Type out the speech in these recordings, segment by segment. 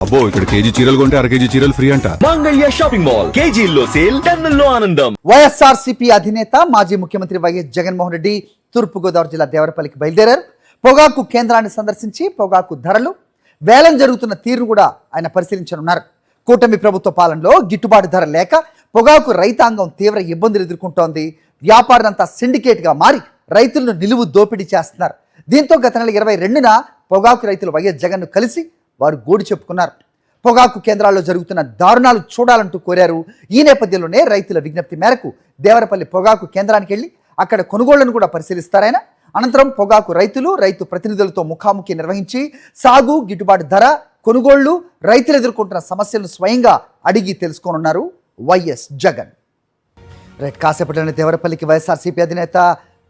అబ్బో ఇక్కడ కేజీ చీరలు కొంటే అర కేజీ చీరలు ఫ్రీ అంట. మంగళ్య షాపింగ్ మాల్ కేజీల్లో సేల్, టన్నుల్లో ఆనందం. వైఎస్ఆర్సీపీ అధినేత మాజీ ముఖ్యమంత్రి వైఎస్ జగన్మోహన్ రెడ్డి తూర్పుగోదావరి జిల్లా దేవరపల్లికి బయలుదేరారు. పొగాకు కేంద్రాన్ని సందర్శించి పొగాకు ధరలు, వేలం జరుగుతున్న తీరును కూడా ఆయన పరిశీలించనున్నారు. కూటమి ప్రభుత్వ పాలనలో గిట్టుబాటు ధర లేక పొగాకు రైతాంగం తీవ్ర ఇబ్బందులు ఎదుర్కొంటోంది. వ్యాపారులంతా సిండికేట్గా మారి రైతులను నిలువు దోపిడీ చేస్తున్నారు. దీంతో గత నెల 22న పొగాకు రైతులు వైఎస్ జగన్ను కలిసి వారు గోడు చెప్పుకున్నారు. పొగాకు కేంద్రాల్లో జరుగుతున్న దారుణాలు చూడాలంటూ కోరారు. ఈ నేపథ్యంలోనే రైతుల విజ్ఞప్తి మేరకు దేవరపల్లి పొగాకు కేంద్రానికి వెళ్ళి అక్కడ కొనుగోళ్లను కూడా పరిశీలిస్తారాయన. అనంతరం పొగాకు రైతులు, రైతు ప్రతినిధులతో ముఖాముఖి నిర్వహించి సాగు, గిట్టుబాటు ధర, కొనుగోళ్లు, రైతులు ఎదుర్కొంటున్న సమస్యలను స్వయంగా అడిగి తెలుసుకోనున్నారు వైఎస్ జగన్. రైట్, కాసేపట్లోనే దేవరపల్లికి వైఎస్ఆర్సీపీ అధినేత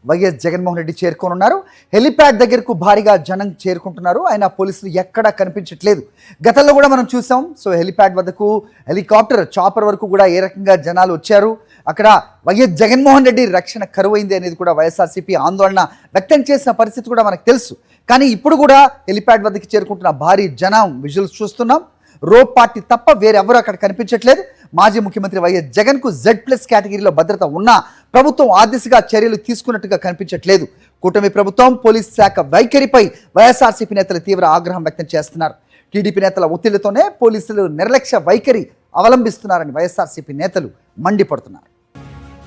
వైఎస్ జగన్మోహన్ రెడ్డి చేరుకోనున్నారు. హెలిప్యాడ్ దగ్గరకు భారీగా జనం చేరుకుంటున్నారు. ఆయన పోలీసులు ఎక్కడా కనిపించట్లేదు. గతంలో కూడా మనం చూసాం. సో హెలిప్యాడ్ వద్దకు హెలికాప్టర్, చాపర్ వరకు కూడా ఏ రకంగా జనాలు వచ్చారు. అక్కడ వైఎస్ జగన్మోహన్ రెడ్డి రక్షణ కరువైంది అనేది కూడా వైఎస్ఆర్సీపీ ఆందోళన వ్యక్తం చేసిన పరిస్థితి కూడా మనకు తెలుసు. కానీ ఇప్పుడు కూడా హెలిప్యాడ్ వద్దకు చేరుకుంటున్న భారీ జనం విజువల్స్ చూస్తున్నాం. రోప్ పార్టీ తప్ప వేరెవరూ అక్కడ కనిపించట్లేదు. మాజీ ముఖ్యమంత్రి వైఎస్ జగన్కు Z+ కేటగిరీలో భద్రత ఉన్నా ప్రభుత్వం ఆ దిశగా చర్యలు తీసుకున్నట్టుగా కనిపించట్లేదు. కూటమి ప్రభుత్వం, పోలీస్ శాఖ వైఖరిపై వైఎస్ఆర్సీపీ నేతలు తీవ్ర ఆగ్రహం వ్యక్తం చేస్తున్నారు. టీడీపీ నేతల ఒత్తిడితోనే పోలీసులు నిర్లక్ష్య వైఖరి అవలంబిస్తున్నారని వైఎస్ఆర్సీపీ నేతలు మండిపడుతున్నారు.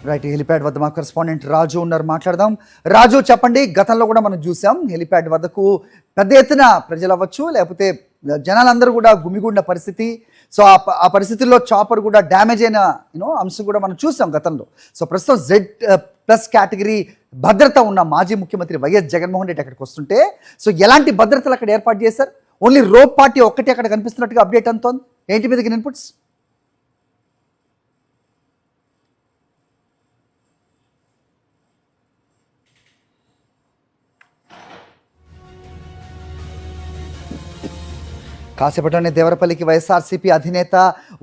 రైట్, హెలిప్యాడ్ వద్ద మా కరెస్పాండెంట్ రాజు ఉన్నారు, మాట్లాడదాం. రాజు, చెప్పండి. గతంలో కూడా మనం చూసాం హెలిప్యాడ్ వద్దకు పెద్ద ఎత్తున ప్రజలు అవ్వచ్చు, లేకపోతే జనాలందరూ కూడా గుమిగూడిన పరిస్థితి. సో ఆ పరిస్థితుల్లో చాపర్ కూడా డ్యామేజ్ అయిన అంశం కూడా మనం చూసాం గతంలో. సో ప్రస్తుతం Z+ కేటగిరీ భద్రత ఉన్న మాజీ ముఖ్యమంత్రి వైఎస్ జగన్మోహన్ రెడ్డి అక్కడికి వస్తుంటే సో ఎలాంటి భద్రతలు అక్కడ ఏర్పాటు చేశారు? ఓన్లీ రోప్ పార్టీ ఒక్కటి అక్కడ కనిపిస్తున్నట్టుగా అప్డేట్ అంతోంది. ఏంటి మీదకి ఇన్పుట్స్? కాసేపట్లోనే దేవరపల్లికి వైఎస్ఆర్సీపీ అధినేత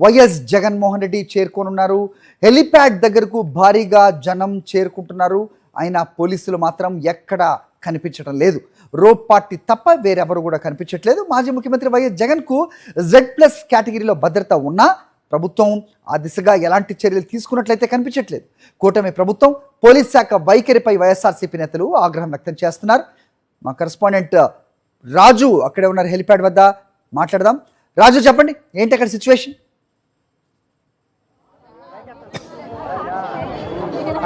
వైఎస్ జగన్మోహన్ రెడ్డి చేరుకోనున్నారు. హెలిప్యాడ్ దగ్గరకు భారీగా జనం చేరుకుంటున్నారు. ఆయన పోలీసులు మాత్రం ఎక్కడా కనిపించడం లేదు. రోప్ పార్టీ తప్ప వేరెవరు కూడా కనిపించట్లేదు. మాజీ ముఖ్యమంత్రి వైఎస్ జగన్కు Z+ కేటగిరీలో భద్రత ఉన్నా ప్రభుత్వం ఆ దిశగా ఎలాంటి చర్యలు తీసుకున్నట్లయితే కనిపించట్లేదు. కూటమి ప్రభుత్వం, పోలీస్ శాఖ వైఖరిపై వైఎస్ఆర్సీపీ నేతలు ఆగ్రహం వ్యక్తం చేస్తున్నారు. మా కరెస్పాండెంట్ రాజు అక్కడే ఉన్నారు హెలిప్యాడ్ వద్ద, మాట్లాడదాం. రాజు, చెప్పండి, ఏంటి అక్కడ సిచ్యువేషన్?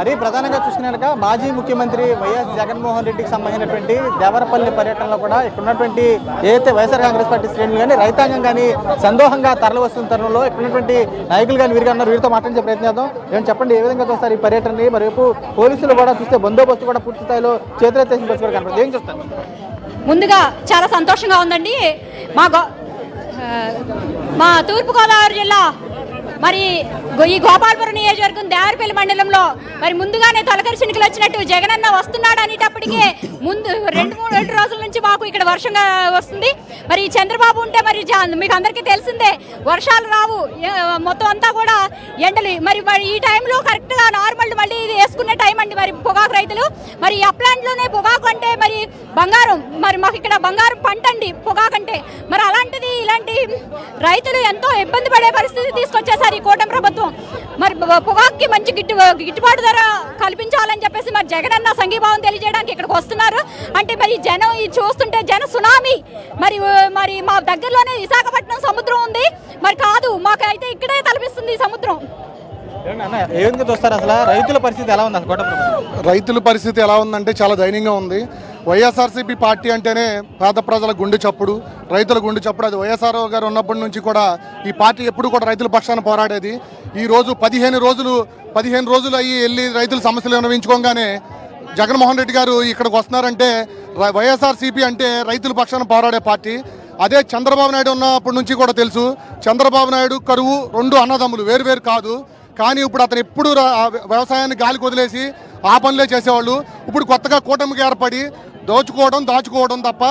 అది ప్రధానంగా చూసుకున్నాక మాజీ ముఖ్యమంత్రి వైఎస్ జగన్మోహన్ రెడ్డికి సంబంధించినటువంటి దేవరపల్లి పర్యటనలో కూడా ఇక్కడ ఉన్నటువంటి ఏదైతే వైఎస్ఆర్ కాంగ్రెస్ పార్టీ శ్రేణులు కానీ రైతాంగం కానీ సందోహంగా తరలి వస్తున్న తరుణంలో ఇక్కడ ఉన్నటువంటి నాయకులు కానీ వీరుగా ఉన్నారు. వీరితో మాట్లాడే ప్రయత్నం చేద్దాం. ఏమని చెప్పండి, ఏ విధంగా చూస్తారు ఈ పర్యటనని? మరోవైపు పోలీసులు కూడా చూస్తే బందోబస్తు కూడా పూర్తి స్థాయిలో చేతులెత్తేసిన పరిస్థితి కూడా కనపడుతుంది. ఏం చూస్తారు? ముందుగా చాలా సంతోషంగా ఉందండి. మా తూర్పుగోదావరి జిల్లా మరి ఈ గోపాలపురం నియోజకవర్గం దేవరపల్లి మండలంలో మరి ముందుగానే తొలకరి చినుకులు వచ్చినట్టు జగనన్న వస్తున్నాడు అనేటప్పటికే ముందు 2-3 రోజుల నుంచి మాకు ఇక్కడ వర్షంగా వస్తుంది. మరి చంద్రబాబు ఉంటే మరి మీకు అందరికీ తెలిసిందే, వర్షాలు రావు, మొత్తం అంతా కూడా ఎండలు. మరి ఈ టైంలో కరెక్ట్గా నార్మల్ మళ్ళీ వేసుకునే టైం అండి. మరి పొగాకు రైతులు మరి అప్లాంట్లోనే పొగాకు అంటే మరి బంగారం, మరి మాకు ఇక్కడ బంగారం పంట అండి పొగాకు అంటే. మరి అలాంటిది ఇలాంటి రైతులు ఎంతో ఇబ్బంది పడే పరిస్థితి తీసుకొచ్చేసారు ఈ కూటమి ప్రభుత్వం. మరి పొగాకుకి మంచి గిట్టుబాటు ధర కల్పించాలని చెప్పేసి మరి జగనన్న సంఘీభావం తెలియజేయడానికి ఇక్కడికి వస్తున్నారు. అంటే మరి జనం చూస్తుంటే జన సునామీ. మరి మరి మా దగ్గరలోనే విశాఖపట్నం సముద్రం ఉంది, మరి కాదు మాకైతే ఇక్కడే కల్పిస్తుంది సముద్రం. ఏ విధంగా చూస్తారు అసలు రైతుల పరిస్థితి ఎలా ఉంది? రైతుల పరిస్థితి ఎలా ఉందంటే చాలా దయనీయంగా ఉంది. వైఎస్ఆర్సీపీ పార్టీ అంటేనే పేద ప్రజల గుండె చప్పుడు, రైతుల గుండె చప్పుడు. అది వైఎస్ఆర్ గారు ఉన్నప్పటి నుంచి కూడా ఈ పార్టీ ఎప్పుడు కూడా రైతుల పక్షాన పోరాడేది. ఈ రోజు 15 రోజులు అయ్యి వెళ్ళి రైతుల సమస్యలు విన్నవించుకోగానే జగన్మోహన్ రెడ్డి గారు ఇక్కడికి వస్తున్నారంటే వైఎస్ఆర్సీపీ అంటే రైతుల పక్షాన పోరాడే పార్టీ. అదే చంద్రబాబు నాయుడు ఉన్నప్పటి నుంచి కూడా తెలుసు, చంద్రబాబు నాయుడు, కరువు రెండు అన్నదమ్ములు, వేరు కాదు. కానీ ఇప్పుడు అతను ఎప్పుడు వ్యవసాయాన్ని గాలికి వదిలేసి ఆ పనులే చేసేవాళ్ళు. ఇప్పుడు కొత్తగా కూటమికి ఏర్పడి దాచుకోవడం తప్ప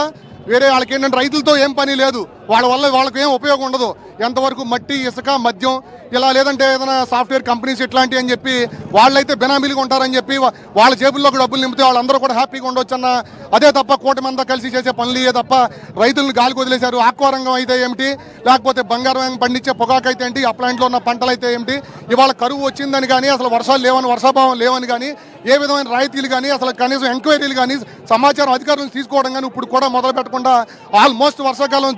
వేరే వాళ్ళకి ఏంటంటే రైతులతో ఏం పని లేదు, వాళ్ళ వల్ల వాళ్ళకి ఏం ఉపయోగం ఉండదు. ఎంతవరకు మట్టి, ఇసుక, మద్యం, ఇలా లేదంటే ఏదైనా సాఫ్ట్వేర్ కంపెనీస్ ఇట్లాంటివి అని చెప్పి వాళ్ళైతే బినామీలుగా ఉంటారని చెప్పి వాళ్ళ జేబుల్లో కూడా డబ్బులు నింపితే వాళ్ళందరూ కూడా హ్యాపీగా ఉండొచ్చు అన్న అదే తప్ప కూటమి అంతా కలిసి చేసే పనులు ఇవే తప్ప రైతులను గాలికి వదిలేశారు. ఆక్వారంగం అయితే ఏమిటి, లేకపోతే బంగారం పండించే పొగాకు అయితే ఏంటి, ఆ ప్లాంట్లో ఉన్న పంటలు అయితే ఏమిటి, ఇవాళ కరువు వచ్చిందని కానీ అసలు వర్షాలు లేవని, వర్షాభావం లేవని కానీ ఏ విధమైన రాయితీలు కానీ అసలు కనీసం ఎంక్వైరీలు కానీ సమాచారం అధికారులను తీసుకోవడం కానీ ఇప్పుడు కూడా మొదలు పెట్టకుండా ఆల్మోస్ట్ వర్షాకాలం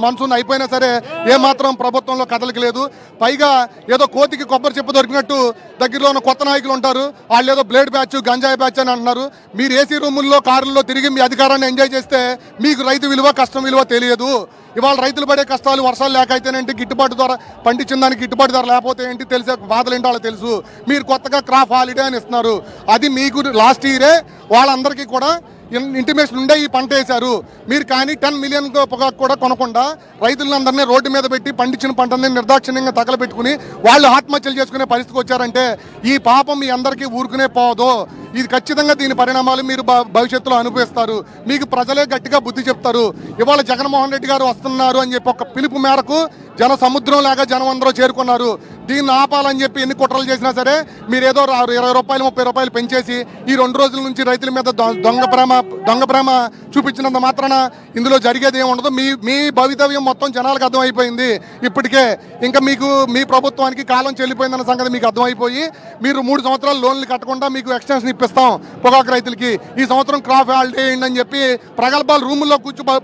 మాన్సూన్ అయిపోయినా సరే ఏమాత్రం ప్రభుత్వంలో కదలిక లేదు. పైగా ఏదో కోతికి కొబ్బరి చెప్పు దొరికినట్టు దగ్గరలో ఉన్న కొత్త నాయకులు ఉంటారు, వాళ్ళు ఏదో బ్లేడ్ బ్యాచ్, గంజాయి బ్యాచ్ అని అంటున్నారు. మీరు ఏసీ రూముల్లో, కారుల్లో తిరిగి మీ అధికారాన్ని ఎంజాయ్ చేస్తే మీకు రైతు విలువ, కష్టం విలువ తెలియదు. ఇవాళ రైతులు పడే కష్టాలు వర్షాలు లేక అయితేనేంటి, గిట్టుబాటు ధర పండించిన దానికి గిట్టుబాటు ధర లేకపోతే ఏంటి తెలిసే బాధలు ఏంటో వాళ్ళకి తెలుసు. మీరు కొత్తగా క్రాప్ హాలిడే అని ఇస్తున్నారు, అది మీకు లాస్ట్ ఇయరే వాళ్ళందరికీ కూడా ఇంటిమేషన్ ఉండే ఈ పంట వేశారు మీరు. కానీ 10 మిలియన్ పొగాకు కూడా కొనకుండా రైతులందరినీ రోడ్డు మీద పెట్టి పండించిన పంటని నిర్దాక్షిణ్యంగా తగలబెట్టుకుని వాళ్ళు ఆత్మహత్యలు చేసుకునే పరిస్థితికి వచ్చారంటే ఈ పాపం మీ అందరికీ ఊరుకునే పోదు. ఇది ఖచ్చితంగా దీని పరిణామాలు మీరు భవిష్యత్తులో అనుభవిస్తారు. మీకు ప్రజలే గట్టిగా బుద్ధి చెప్తారు. ఇవాళ జగన్మోహన్ రెడ్డి గారు వస్తున్నారు అని చెప్పి ఒక పిలుపు మేరకు జన సముద్రం లాగా జనం అందరూ చేరుకున్నారు. దీన్ని ఆపాలని చెప్పి ఎన్ని కుట్రలు చేసినా సరే మీరేదో 20 రూపాయలు 30 రూపాయలు పెంచేసి ఈ 2 రోజుల నుంచి రైతుల మీద దొంగ ప్రేమ చూపించినంత మాత్రాన ఇందులో జరిగేది ఏమి ఉండదు. మీ భవితవ్యం మొత్తం జనాలకు అర్థమైపోయింది ఇప్పటికే. ఇంకా మీకు మీ ప్రభుత్వానికి కాలం చెల్లిపోయిందన్న సంగతి మీకు అర్థమైపోయి మీరు 3 సంవత్సరాలు లోన్లు కట్టకుండా మీకు ఎక్స్టెన్షన్ ఇప్పిస్తాం పొగాకు రైతులకి, ఈ సంవత్సరం క్రాప్ హాలిడే వేయండి అని చెప్పి ప్రగల్భాలు రూముల్లో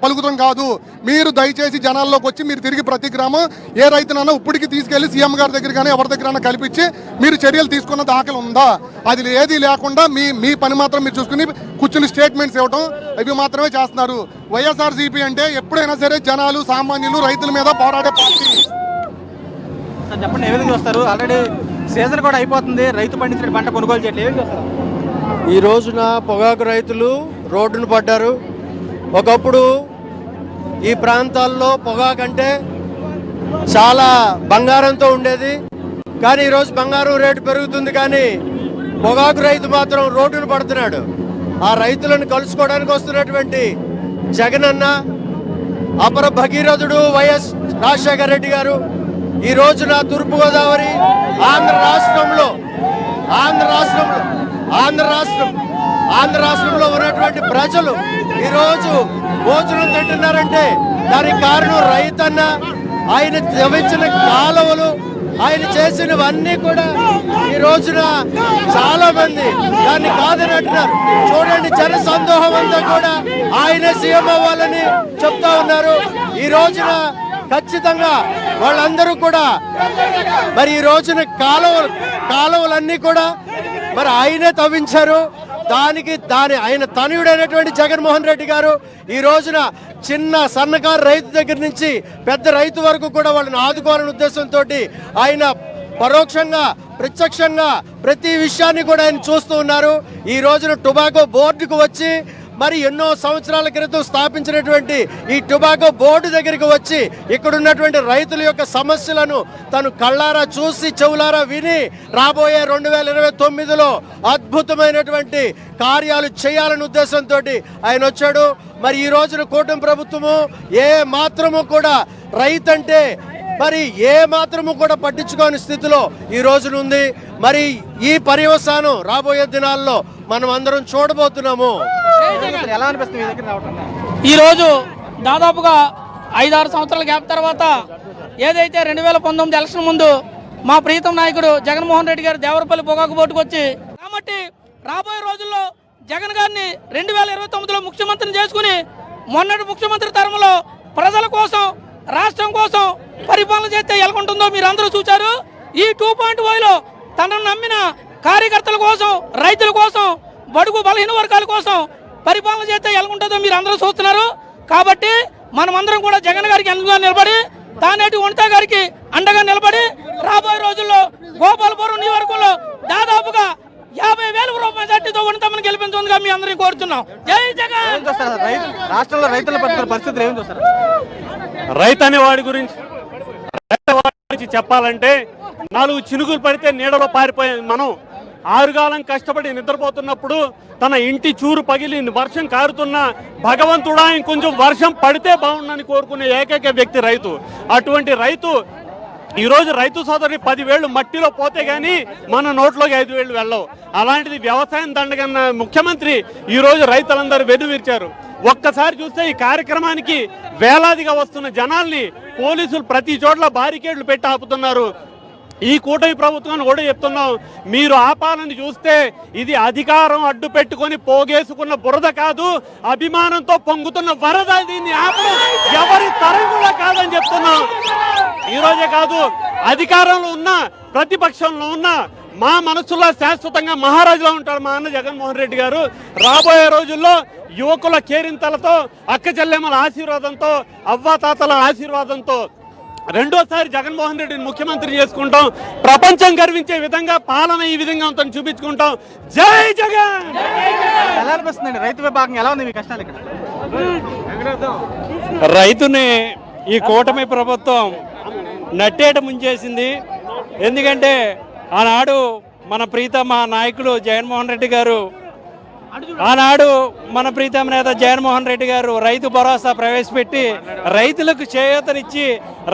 పలుకుతాం కాదు. మీరు దయచేసి జనాల్లోకి వచ్చి మీరు తిరిగి ప్రతి గ్రామం ఏ రైతునన్నా ఇప్పటికి తీసుకెళ్లి సీఎం గారి దగ్గర కానీ ఎవరి దగ్గర కల్పించి మీరు చర్యలు తీసుకున్న దాఖలు ఉందా? అది ఏది లేకుండా మీ పని మాత్రం మీరు చూసుకుని కూర్చుని స్టేట్మెంట్స్ ఇవ్వడం అవి మాత్రమే చేస్తున్నారు. వైఎస్ఆర్సీపీ అంటే ఎప్పుడైనా సరే జనాలు, సామాన్యులు, రైతుల మీద పోరాడే పార్టీ. చెప్పండి, ఏ విధంగా చూస్తారు? ఆల్రెడీ సీజన్ కూడా అయిపోతుంది, రైతు పండించిన పంట కొనుగోలు చేయట్లేదు, ఏం చూస్తారు? ఈ రోజున పొగాకు రైతులు రోడ్డును పడ్డారు. ఒకప్పుడు ఈ ప్రాంతాల్లో పొగాకు అంటే చాలా బంగారంతో ఉండేది, కానీ ఈరోజు బంగారం రేటు పెరుగుతుంది, కానీ పొగాకు రైతు మాత్రం రోడ్డును పడుతున్నాడు. ఆ రైతులను కలుసుకోవడానికి వస్తున్నటువంటి జగనన్న, అపర భగీరథుడు వైఎస్ రాజశేఖర రెడ్డి గారు ఈ రోజున తూర్పుగోదావరి ఆంధ్ర రాష్ట్రంలో ఉన్నటువంటి ప్రజలు ఈరోజు భోజనం తింటున్నారంటే దానికి కారణం రైతన్న. ఆయన తవ్వించిన కాలువలు, ఆయన చేసినవన్నీ కూడా ఈ రోజున చాలా మంది దాన్ని కాదని అంటున్నారు. చూడండి, జన సందోహం అంతా కూడా ఆయన సీఎం అవ్వాలని చెప్తా ఉన్నారు. ఈ రోజున ఖచ్చితంగా వాళ్ళందరూ కూడా మరి ఈ రోజున కాలువలన్నీ కూడా మరి ఆయనే తవ్వించారు. ఆయన తనయుడైనటువంటి జగన్మోహన్ రెడ్డి గారు ఈ రోజున చిన్న సన్నకారు రైతు దగ్గర నుంచి పెద్ద రైతు వరకు కూడా వాళ్ళని ఆదుకోవాలనే ఉద్దేశంతో ఆయన పరోక్షంగా, ప్రత్యక్షంగా ప్రతి విషయాన్ని కూడా ఆయన చూస్తూ ఉన్నారు. ఈ రోజున టొబాకో బోర్డుకు వచ్చి మరి ఎన్నో సంవత్సరాల క్రితం స్థాపించినటువంటి ఈ టొబాకో బోర్డు దగ్గరికి వచ్చి ఇక్కడ ఉన్నటువంటి రైతుల యొక్క సమస్యలను తను కళ్ళారా చూసి చెవులారా విని రాబోయే 2029లో అద్భుతమైనటువంటి కార్యాలు చేయాలనే ఉద్దేశంతో ఆయన వచ్చాడు. మరి ఈ రోజున కూటమి ప్రభుత్వము ఏ మాత్రము కూడా రైతంటే మరి ఏ మాత్రము కూడా పట్టించుకోని స్థితిలో ఈ రోజున ఉంది. మరి ఈ పర్యవసానం రాబోయే దినాల్లో మనం అందరం చూడబోతున్నాము. ఎలా అనిపిస్తుంది మీ దగ్గర రావటం? ఈరోజు దాదాపుగా 5-6 సంవత్సరాల గ్యాప్ తర్వాత ఏదైతే 2019 ఎలక్షన్ ముందు మా ప్రీతం నాయకుడు జగన్మోహన్ రెడ్డి గారు దేవరపల్లి పొగాకు బోటుకు వచ్చి, కాబట్టి రాబోయే రోజుల్లో జగన్ గారిని 2029లో ముఖ్యమంత్రిని చేసుకుని మొన్నటి ముఖ్యమంత్రి తరంలో ప్రజల కోసం, రాష్ట్రం కోసం పరిపాలన చేస్తే ఎలాగుంటుందో మీరు అందరూ చూశారు. ఈ 2.0లో తనను నమ్మిన కార్యకర్తల కోసం, రైతుల కోసం, బడుగు బలహీన వర్గాల కోసం పరిపాలన చేస్తే ఎలాగుంటుందో మీరు అందరూ చూస్తున్నారు. కాబట్టి మనమందరం కూడా జగన్ గారికి అండగా నిలబడి, తానేటి వనితా గారికి అండగా నిలబడి రాబోయే రోజుల్లో గోపాలపురం నియోజకవర్గంలో దాదాపుగా 50,000 రూపాయల సట్టితో వనితమ్మని గెలిపించుకుందిగా మీ అందరినీ కోరుతున్నాం. జై జగన్. రాష్ట్రంలో రైతుల పరిస్థితులు ఏం చూస్తారు? రైతు అనే వాడి గురించి చెప్పాలంటే 4 చినుకులు పడితే నీడలో పారిపోయే మనం ఆరుగాలం కష్టపడి నిద్రపోతున్నప్పుడు తన ఇంటి చూరు పగిలి వర్షం కారుతున్న భగవంతుడా ఇంకొంచెం వర్షం పడితే బాగుండని కోరుకునే ఏకైక వ్యక్తి రైతు. అటువంటి రైతు ఈరోజు రైతు సోదరి 10,000 మట్టిలో పోతే గానీ మన నోట్లోకి 5,000 వెళ్ళవు. అలాంటిది వ్యవసాయం దండగన్న ముఖ్యమంత్రి ఈరోజు రైతులందరూ వెనువిరిచారు. ఒక్కసారి చూస్తే ఈ కార్యక్రమానికి వేలాదిగా వస్తున్న జనాల్ని పోలీసులు ప్రతి చోట్ల బారికేడ్లు పెట్టి ఆపుతున్నారు. ఈ కూటమి ప్రభుత్వాన్ని కూడా చెప్తున్నాం, మీరు ఆపాలని చూస్తే ఇది అధికారం అడ్డు పెట్టుకొని పోగేసుకున్న బురద కాదు, అభిమానంతో పొంగుతున్న వరద. దీన్ని ఆపడం ఎవరి తరం కూడా కాదని చెప్తున్నాం. ఈ రోజే కాదు, అధికారంలో ఉన్న ప్రతిపక్షంలో ఉన్న మా మనసులో శాశ్వతంగా మహారాజులో ఉంటారు మా అన్న జగన్మోహన్ రెడ్డి గారు. రాబోయే రోజుల్లో యువకుల కేరింతలతో, అక్క చెల్లెమ్మల ఆశీర్వాదంతో, అవ్వాతాతల ఆశీర్వాదంతో రెండోసారి జగన్మోహన్ రెడ్డిని ముఖ్యమంత్రి చేసుకుంటాం. ప్రపంచం గర్వించే విధంగా పాలన ఈ విధంగా ఉందని చూపించుకుంటాం. జై జగన్. ఎలా అనిపిస్తుందండి రైతు విభాగం, ఎలా ఉంది మీ కష్టాలు ఇక్కడ? రైతుని ఈ కూటమి ప్రభుత్వం నట్టేట ముంచేసింది. ఎందుకంటే ఆనాడు మన ప్రీతమ నాయకులు జగన్మోహన్ రెడ్డి గారు, ఆనాడు మన ప్రీతమ నేత జగన్మోహన్ రెడ్డి గారు రైతు భరోసా ప్రవేశపెట్టి రైతులకు చేయూతనిచ్చి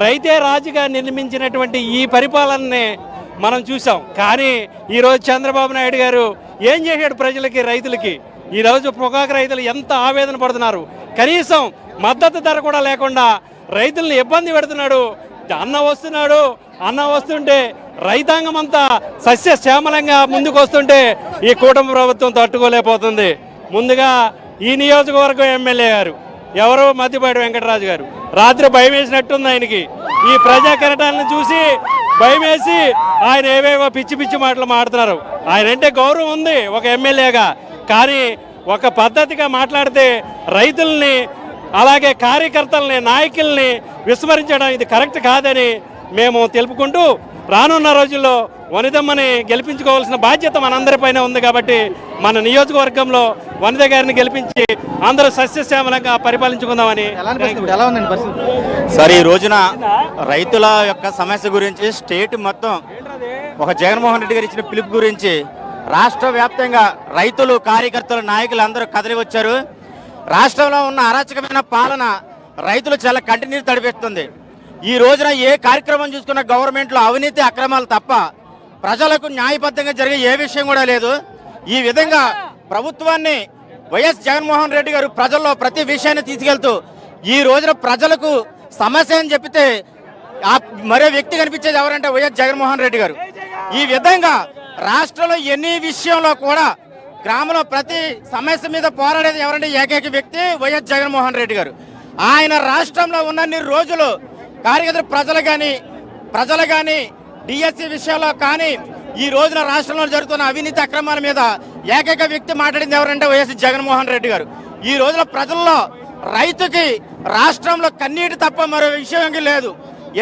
రైతే రాజుగా నిర్మించినటువంటి ఈ పరిపాలనని మనం చూసాం. కానీ ఈరోజు చంద్రబాబు నాయుడు గారు ఏం చేశాడు ప్రజలకి, రైతులకి? ఈరోజు పొగాకు రైతులు ఎంత ఆవేదన పడుతున్నారు. కనీసం మద్దతు ధర కూడా లేకుండా రైతుల్ని ఇబ్బంది పెడుతున్నాడు. అన్న వస్తుంటే రైతాంగం అంతా సస్యశ్యామలంగా ముందుకు వస్తుంటే ఈ కూటమి ప్రభుత్వం తట్టుకోలేకపోతుంది. ముందుగా ఈ నియోజకవర్గం ఎమ్మెల్యే గారు ఎవరు, మద్దిపాటి వెంకటరాజు గారు, రాత్రి భయం వేసినట్టుంది ఆయనకి. ఈ ప్రజా కెరటాలను చూసి భయం వేసి ఆయన ఏవేవో పిచ్చి పిచ్చి మాటలు మాడుతున్నారు. ఆయన అంటే గౌరవం ఉంది ఒక ఎమ్మెల్యేగా, కానీ ఒక పద్ధతిగా మాట్లాడితే రైతుల్ని అలాగే కార్యకర్తల్ని నాయకుల్ని విస్మరించడం ఇది కరెక్ట్ కాదని మేము తెలుపుకుంటూ, రానున్న రోజుల్లో వనితమ్మని గెలిపించుకోవాల్సిన బాధ్యత మనందరిపైన ఉంది. కాబట్టి మన నియోజకవర్గంలో వనిత గారిని గెలిపించి అందరూ సస్యశ్యామలంగా పరిపాలించుకుందామని. ఎలా ఉందండి పరిస్థితి? సార్, ఈ రోజున రైతుల యొక్క సమస్య గురించి స్టేట్ మొత్తం ఒక జగన్మోహన్ రెడ్డి గారు ఇచ్చిన పిలుపు గురించి రాష్ట్ర వ్యాప్తంగా రైతులు, కార్యకర్తలు, నాయకులు అందరూ కదిలి వచ్చారు. రాష్ట్రంలో ఉన్న అరాచకమైన పాలన రైతులు చాలా కంటిన్యూ తడిపేస్తుంది. ఈ రోజున ఏ కార్యక్రమం చూసుకున్న గవర్నమెంట్లో అవినీతి అక్రమాలు తప్ప ప్రజలకు న్యాయబద్ధంగా జరిగే ఏ విషయం కూడా లేదు. ఈ విధంగా ప్రభుత్వాన్ని వైఎస్ జగన్మోహన్ రెడ్డి గారు ప్రజల్లో ప్రతి విషయాన్ని తీసుకెళ్తూ ఈ రోజున ప్రజలకు సమస్య అని చెప్పితే మరో వ్యక్తి కనిపించేది ఎవరంటే వైఎస్ జగన్మోహన్ రెడ్డి గారు. ఈ విధంగా రాష్ట్రంలో ఎన్ని విషయంలో కూడా గ్రామంలో ప్రతి సమస్య మీద పోరాడేది ఎవరంటే ఏకైక వ్యక్తి వైఎస్ జగన్మోహన్ రెడ్డి గారు. ఆయన రాష్ట్రంలో ఉన్నన్ని రోజులు కార్యకర్తలు ప్రజలు కానీ డిఎస్సి విషయంలో కానీ ఈ రోజున రాష్ట్రంలో జరుగుతున్న అవినీతి అక్రమాల మీద ఏకైక వ్యక్తి మాట్లాడింది ఎవరంటే వైఎస్ జగన్మోహన్ రెడ్డి గారు. ఈ రోజున ప్రజల్లో రైతుకి రాష్ట్రంలో కన్నీటి తప్ప మరో విషయం లేదు.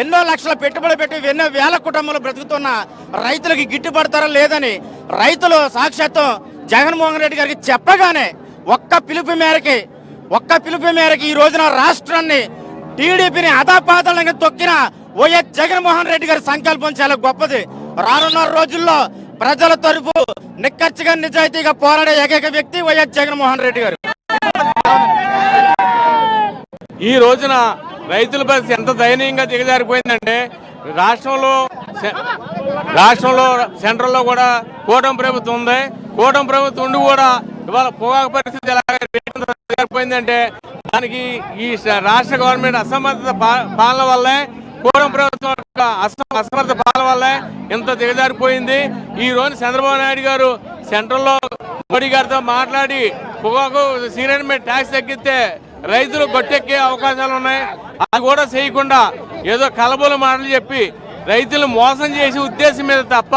ఎన్నో లక్షల పెట్టుబడి పెట్టి ఎన్నో వేల కుటుంబాలు బ్రతుకుతున్న రైతులకి గిట్టుబడతారో లేదని రైతులు సాక్షాత్తు జగన్మోహన్ రెడ్డి గారికి చెప్పగానే ఒక్క పిలుపు మేరకి ఈ రోజున రాష్ట్రాన్ని టీడీపీని అధాపాతాళంగా తొక్కిన వైఎస్ జగన్మోహన్ రెడ్డి గారి సంకల్పం చాలా గొప్పది. రానున్న రోజుల్లో ప్రజల తరపు నిక్కచ్చిగా నిజాయితీగా పోరాడే ఏకైక వ్యక్తి వైఎస్ జగన్మోహన్ రెడ్డి గారు. ఈ రోజున రైతుల పరిస్థితి ఎంత దయనీయంగా దిగజారిపోయిందంటే రాష్ట్రంలో సెంట్రల్లో కూడా కూటమి ప్రభుత్వం ఉంది. కూటమి ప్రభుత్వం ఉండి కూడా ఇవాళ పొగాకు పరిస్థితి ఎలా దిగజారిపోయిందంటే దానికి ఈ రాష్ట్ర గవర్నమెంట్ అసమర్థత పాలన వల్లే, కూటమి ప్రభుత్వం అసమర్థ పాలన వల్లే ఎంత దిగజారిపోయింది. ఈ రోజు చంద్రబాబు నాయుడు గారు సెంట్రల్లో మోడీ గారితో మాట్లాడి పొగాకు సీరియల్ మీద ట్యాక్స్ తగ్గిస్తే రైతులు గొట్టెక్కే అవకాశాలు ఉన్నాయి. అది కూడా చేయకుండా ఏదో కలబోల మాటలు చెప్పి రైతులు మోసం చేసే ఉద్దేశం మీద తప్ప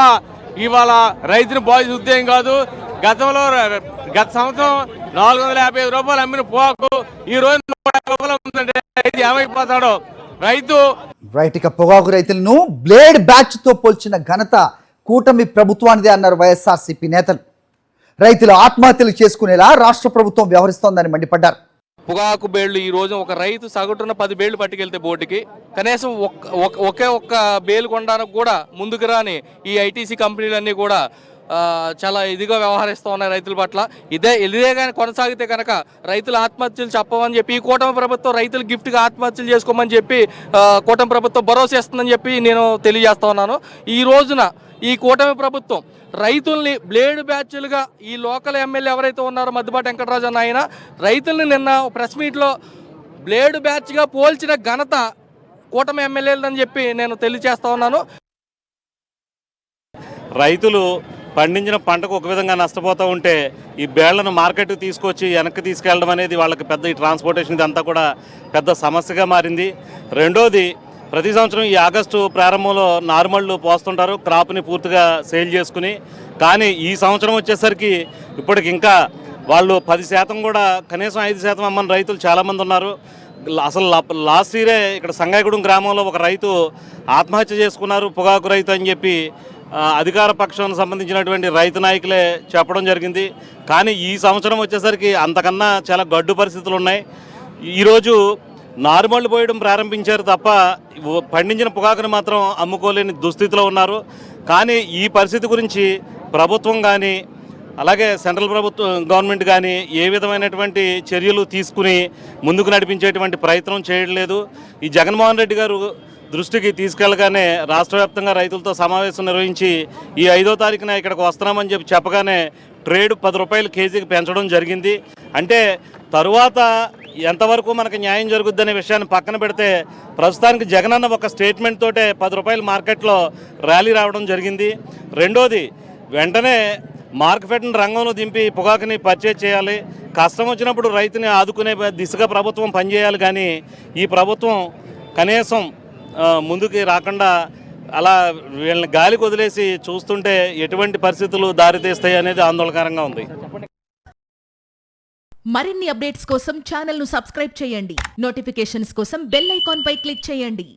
ఇవాళ రైతులు బాధ్యత ఉద్దేశం కాదు. గత సంవత్సరం 455 రూపాయలు అమ్మిన పొగాకు ఈ రోజు 150 రూపాయలు ఉందంటే రైతు ఏమైపోతాడో. రైట్, ఇక పొగాకు రైతులను బ్లేడ్ బ్యాచ్ తో పోల్చిన ఘనత కూటమి ప్రభుత్వానిదే అన్నారు వైఎస్ఆర్సీపీ నేతలు. రైతులు ఆత్మహత్యలు చేసుకునేలా రాష్ట్ర ప్రభుత్వం వ్యవహరిస్తోందని మండిపడ్డారు. పొగాకు బేళ్లు ఈ రోజు ఒక రైతు సగటున 10 బేళ్లు పట్టుకెళ్తే బోర్డుకి కనీసం ఒక్క బేలు కొనడానికి కూడా ముందుకు రాని ఈ ఐటీసీ కంపెనీలన్నీ కూడా చాలా ఇదిగా వ్యవహరిస్తూ ఉన్నాయి రైతుల పట్ల. ఇదే కానీ కొనసాగితే కనుక రైతుల ఆత్మహత్యలు చెప్పమని చెప్పి ఈ కూటమి ప్రభుత్వం రైతులు గిఫ్ట్గా ఆత్మహత్యలు చేసుకోమని చెప్పి కూటమి ప్రభుత్వం భరోసా ఇస్తుందని చెప్పి నేను తెలియజేస్తా ఉన్నాను. ఈ రోజున ఈ కూటమి ప్రభుత్వం రైతుల్ని బ్లేడ్ బ్యాచ్లుగా ఈ లోకల్ ఎమ్మెల్యే ఎవరైతే ఉన్నారో మద్దిపాటి వెంకటరాజు అన్న ఆయన రైతుల్ని నిన్న ప్రెస్ మీట్లో బ్లేడ్ బ్యాచ్గా పోల్చిన ఘనత కూటమి ఎమ్మెల్యేలని చెప్పి నేను తెలియజేస్తా ఉన్నాను. రైతులు పండించిన పంటకు ఒక విధంగా నష్టపోతూ ఉంటే ఈ బేళ్లను మార్కెట్కి తీసుకొచ్చి వెనక్కి తీసుకెళ్ళడం అనేది వాళ్ళకి పెద్ద ఈ ట్రాన్స్పోర్టేషన్ ఇదంతా కూడా పెద్ద సమస్యగా మారింది. రెండోది, ప్రతి సంవత్సరం ఈ ఆగస్టు ప్రారంభంలో నార్మళ్ళు పోస్తుంటారు క్రాప్ని పూర్తిగా సేల్ చేసుకుని. కానీ ఈ సంవత్సరం వచ్చేసరికి ఇప్పటికి ఇంకా వాళ్ళు 10% కూడా కనీసం 5% అమ్మని రైతులు చాలామంది ఉన్నారు. అసలు లాస్ట్ ఇయరే ఇక్కడ సంగాయగూడెం గ్రామంలో ఒక రైతు ఆత్మహత్య చేసుకున్నారు, పొగాకు రైతు అని చెప్పి అధికార పక్షానికి సంబంధించినటువంటి రైతు నాయకులే చెప్పడం జరిగింది. కానీ ఈ సంవత్సరం వచ్చేసరికి అంతకన్నా చాలా గడ్డు పరిస్థితులు ఉన్నాయి. ఈరోజు నారుమళ్ళు పోయడం ప్రారంభించారు తప్ప పండించిన పొగాకుని మాత్రం అమ్ముకోలేని దుస్థితిలో ఉన్నారు. కానీ ఈ పరిస్థితి గురించి ప్రభుత్వం కానీ అలాగే సెంట్రల్ గవర్నమెంట్ కానీ ఏ విధమైనటువంటి చర్యలు తీసుకుని ముందుకు నడిపించేటువంటి ప్రయత్నం చేయట్లేదు. ఈ జగన్మోహన్ రెడ్డి గారు దృష్టికి తీసుకెళ్ళగానే రాష్ట్ర వ్యాప్తంగా రైతులతో సమావేశం నిర్వహించి ఈ 5వ తారీఖున ఇక్కడికి వస్తున్నామని చెప్పగానే ట్రేడ్ 10 రూపాయలు కేజీకి పెంచడం జరిగింది. అంటే తరువాత ఎంతవరకు మనకు న్యాయం జరుగుద్దనే విషయాన్ని పక్కన పెడితే ప్రస్తుతానికి జగనన్న ఒక స్టేట్మెంట్ తోటే 10 రూపాయలు మార్కెట్లో ర్యాలీ రావడం జరిగింది. రెండోది, వెంటనే మార్కెట్ని రంగంలో దింపి పొగాకుని పర్చేజ్ చేయాలి, కష్టం వచ్చినప్పుడు రైతుని ఆదుకునే దిశగా ప్రభుత్వం పనిచేయాలి. కానీ ఈ ప్రభుత్వం కనీసం ముందుకి రాకుండా అలా వీళ్ళని గాలికి వదిలేసి చూస్తుంటే ఎటువంటి పరిస్థితులు దారితీస్తాయి అనేది ఆందోళనకరంగా ఉంది. మరిన్ని అప్డేట్స్ కోసం ఛానల్ ను సబ్స్క్రైబ్ చేయండి. నోటిఫికేషన్స్ కోసం బెల్ ఐకాన్ పై క్లిక్ చేయండి.